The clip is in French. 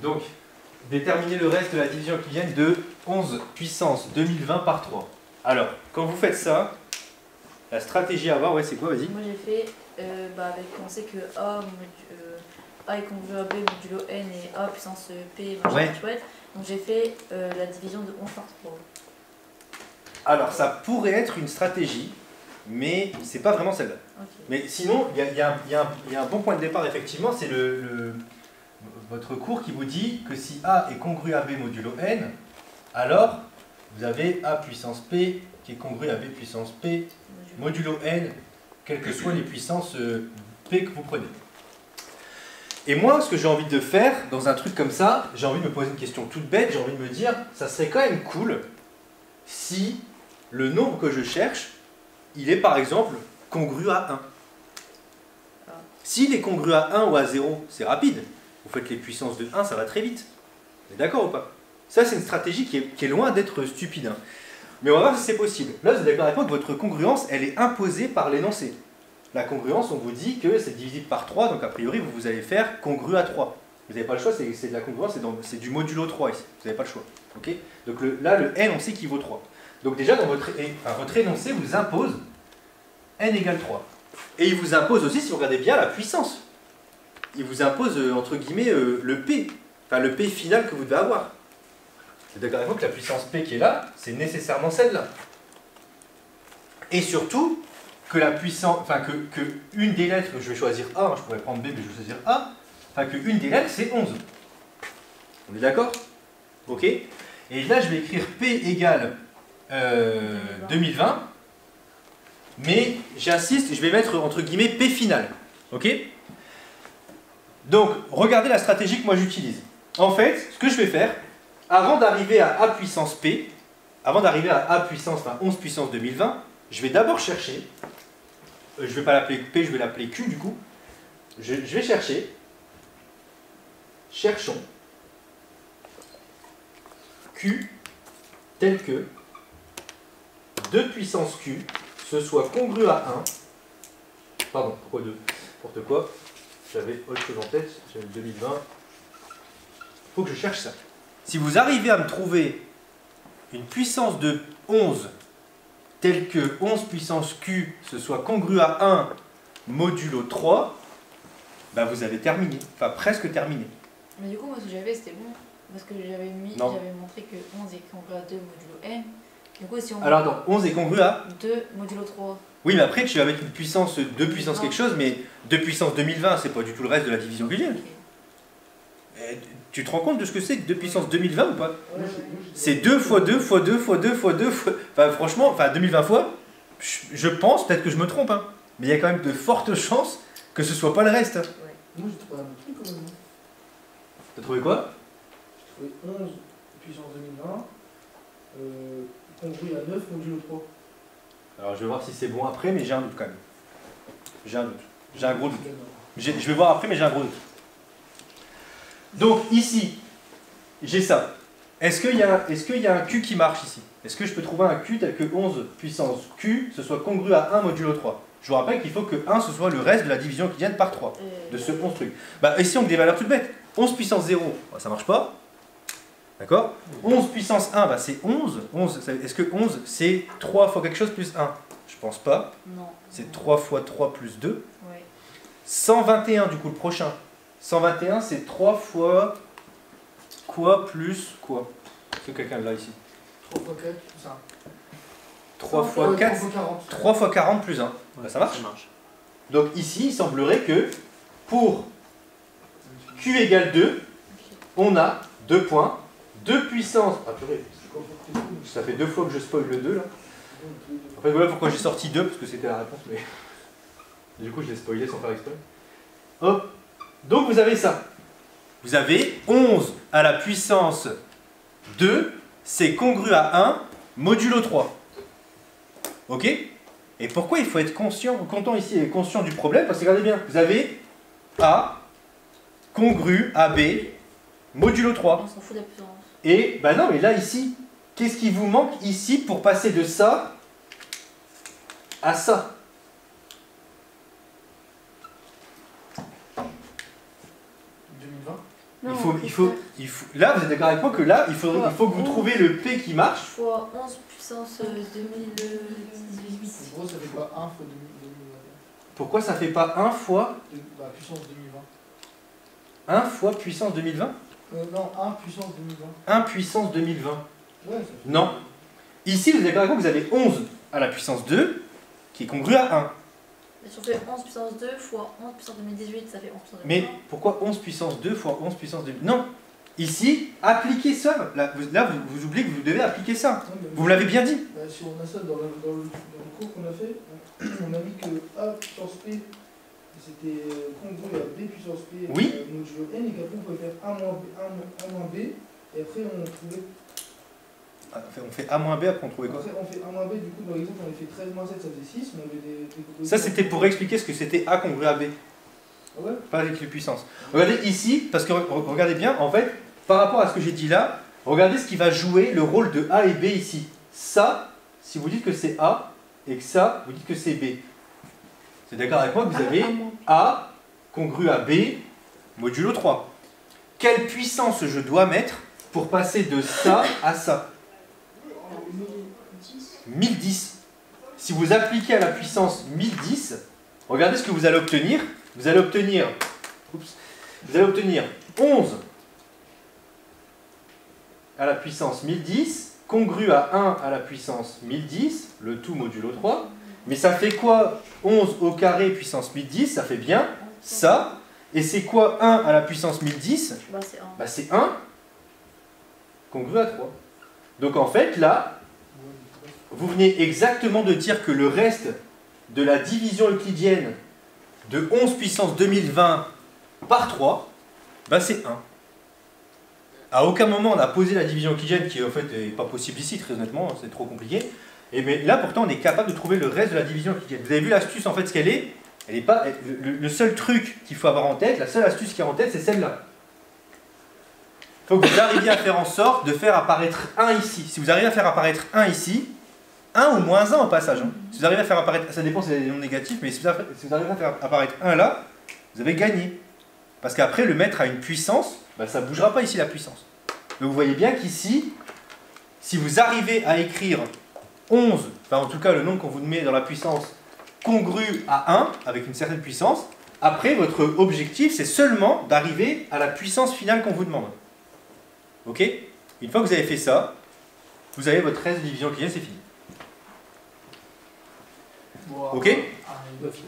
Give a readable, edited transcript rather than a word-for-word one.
Donc, déterminer le reste de la division euclidienne de 11 puissance 2020 par 3. Alors, quand vous faites ça, la stratégie à avoir, ouais, c'est quoi, vas-y? Moi j'ai fait, on sait que A est congru à B modulo N et A puissance P, machin, Ouais. chouette. Donc j'ai fait la division de 11 par 3. Alors, ça pourrait être une stratégie, mais c'est pas vraiment celle-là. Ok. Mais sinon, il y a un bon point de départ, effectivement, c'est votre cours qui vous dit que si A est congru à B modulo N, alors vous avez A puissance P qui est congru à B puissance P modulo N, quelles que soient les puissances P que vous prenez. Et moi, ce que j'ai envie de faire dans un truc comme ça, j'ai envie de me poser une question toute bête, j'ai envie de me dire, ça serait quand même cool si le nombre que je cherche, il est par exemple congru à 1. S'il est congru à 1 ou à 0, c'est rapide. Vous faites les puissances de 1, ça va très vite. Vous êtes d'accord ou pas? Ça, c'est une stratégie qui est loin d'être stupide. Hein. Mais on va voir si c'est possible. Là, vous êtes d'accord avec moi que votre congruence, elle est imposée par l'énoncé. La congruence, on vous dit que c'est divisible par 3, donc a priori, vous allez faire congru à 3. Vous n'avez pas le choix, c'est de la congruence, c'est du modulo 3 ici. Vous n'avez pas le choix. Okay, donc là, le n, on sait qu'il vaut 3. Donc déjà, dans votre énoncé vous impose n égale 3. Et il vous impose aussi, si vous regardez bien, la puissance. Il vous impose, entre guillemets, le P. Enfin, le P final que vous devez avoir. Vous êtes d'accord avec moi que la puissance P qui est là, c'est nécessairement celle-là. Et surtout, que la puissance, enfin, que une des lettres, je vais choisir A, je pourrais prendre B, mais je vais choisir A, enfin, que une des lettres, c'est 11. On est d'accord? Ok. Et là, je vais écrire P égale 2020. Mais j'insiste, je vais mettre entre guillemets P final. Ok? Donc, regardez la stratégie que moi j'utilise. En fait, ce que je vais faire, avant d'arriver à A puissance P, avant d'arriver à A puissance, enfin 11 puissance 2020, je vais d'abord chercher, je ne vais pas l'appeler P, je vais l'appeler Q du coup. Je vais chercher, cherchons Q tel que 2 puissance Q ce soit congru à 1. Pardon, pourquoi 2? N'importe quoi. J'avais autre chose en tête, j'avais 2020. Il faut que je cherche ça. Si vous arrivez à me trouver une puissance de 11 telle que 11 puissance Q ce soit congru à 1 modulo 3, bah vous avez terminé, enfin presque terminé. Mais du coup, moi ce que j'avais c'était bon, parce que j'avais montré que 11 est congru à 2 modulo N. Du coup, si on... Alors attends, 11 est congru à 2 modulo 3. Oui, mais après tu vas mettre une puissance 2 puissance quelque chose, mais 2 puissance 2020, c'est pas du tout le reste de la division euclidienne. Okay. Tu te rends compte de ce que c'est que 2 puissance 2020 ou pas? C'est 2 fois 2 fois 2 fois 2 fois 2 fois... Enfin franchement, enfin 2020 fois, je pense, peut-être que je me trompe, hein, mais il y a quand même de fortes chances que ce soit pas le reste. Moi j'ai trouvé un autre truc quand même. T'as trouvé quoi? J'ai trouvé 11 puissance 2020, congru à 9 modulo 3. Alors je vais voir si c'est bon après, mais j'ai un doute quand même. J'ai un doute. J'ai un gros doute. Je vais voir après, mais j'ai un gros doute. Donc ici, j'ai ça. Est-ce qu'il y a un Q qui marche ici? Est-ce que je peux trouver un Q tel que 11 puissance Q, ce soit congru à 1 modulo 3? Je vous rappelle qu'il faut que 1 ce soit le reste de la division euclidienne par 3, de ce 11 truc. Bah ici on a des valeurs toutes bêtes. 11 puissance 0, bah, ça marche pas. D'accord? 11 puissance 1, bah, c'est 11. Est-ce que 11 c'est 3 fois quelque chose plus 1? Je pense pas. Non. C'est 3 fois 3 plus 2. Ouais. 121 du coup le prochain. 121 c'est 3 fois quoi plus quoi? Est-ce que quelqu'un l'a ici? 3 fois 4, ça. 3 fois 4, 3 fois 40. 3 fois 40 plus 1. Bah, ça marche. Donc ici il semblerait que pour Q égale 2, on a 2 points, 2 puissance. Ah purée, ça fait 2 fois que je spoil le 2 là. En fait voilà pourquoi j'ai sorti 2, parce que c'était la réponse, mais du coup je l'ai spoilé sans faire exprès. Hop. Donc vous avez ça. Vous avez 11 à la puissance 2, c'est congru à 1 modulo 3. Ok? Et pourquoi il faut être content ici et conscient du problème? Parce que regardez bien, vous avez A congru à B modulo 3. On s'en fout de la puissance. Et, bah non, mais là, ici, qu'est-ce qui vous manque ici pour passer de ça à ça? 2020. Non, Là, vous êtes d'accord avec moi que là, il faut que vous trouviez le P qui marche. fois 11 puissance 2018. En gros, ça fait pas 1 fois 2021. Pourquoi ça fait pas 1 fois Bah, puissance 2020. 1 fois puissance 2020? Non, 1 puissance 2020. 1 puissance 2020. Ouais, ça fait. Non. Ici, vous êtes d'accord avec moi que vous avez 11 à la puissance 2 qui est congru à 1. Et si on fait 11 puissance 2 fois 11 puissance 2018, ça fait 11 puissance 2020. Mais pourquoi 11 puissance 2 fois 11 puissance 2? Non. Ici, appliquez ça. Là, vous oubliez que vous devez appliquer ça. Non, mais- Vous me l'avez bien dit. Bah, si on a ça dans le cours qu'on a fait, on a mis que A puissance P c'était congru à B puissance P Oui. modulo N, et qu'après on pouvait faire A moins B, et après on trouvait. On fait A moins B, après on trouvait quoi? Après on fait A moins B, du coup dans l'exemple on avait fait 13 moins 7, ça faisait 6, mais on avait des Ça, c'était pour expliquer ce que c'était A congru à B. Ah ouais. Pas avec les puissances. Regardez ici, parce que regardez bien, en fait, par rapport à ce que j'ai dit là, regardez ce qui va jouer le rôle de A et B ici. Ça, si vous dites que c'est A, et que ça, vous dites que c'est B. C'est d'accord avec moi que vous avez A congru à B modulo 3. Quelle puissance je dois mettre pour passer de ça à ça? 1010. Si vous appliquez à la puissance 1010, regardez ce que vous allez obtenir. Vous allez obtenir 11 à la puissance 1010, congru à 1 à la puissance 1010, le tout modulo 3. Mais ça fait quoi 11 au carré puissance 1010? Ça fait bien ça. Et c'est quoi 1 à la puissance 1010? Bah, c'est 1. Bah, c'est 1 congru à 3. Donc en fait, là, vous venez exactement de dire que le reste de la division euclidienne de 11 puissance 2020 par 3, bah c'est 1. À aucun moment on a posé la division euclidienne, qui en fait n'est pas possible ici, très honnêtement, c'est trop compliqué. Et mais là pourtant on est capable de trouver le reste de la division euclidienne. Vous avez vu l'astuce en fait, ce qu'elle est? Elle est pas, le seul truc qu'il faut avoir en tête, la seule astuce qu'il y a en tête, c'est celle-là. Il faut que vous arriviez à faire en sorte de faire apparaître 1 ici. Si vous arrivez à faire apparaître 1 ici, 1 ou moins 1 au passage. Hein. Si vous arrivez à faire apparaître, ça dépend si vous avez des nombres négatifs, mais si vous arrivez à faire apparaître 1 là, vous avez gagné. Parce qu'après, le mettre à une puissance, bah, ça ne bougera pas ici la puissance. Donc vous voyez bien qu'ici, si vous arrivez à écrire 11, enfin en tout cas le nombre qu'on vous met dans la puissance congru à 1, avec une certaine puissance, après votre objectif c'est seulement d'arriver à la puissance finale qu'on vous demande. Ok? Une fois que vous avez fait ça, vous avez votre reste de division euclidienne, c'est fini. Wow. Ok? Ah, il doit faire.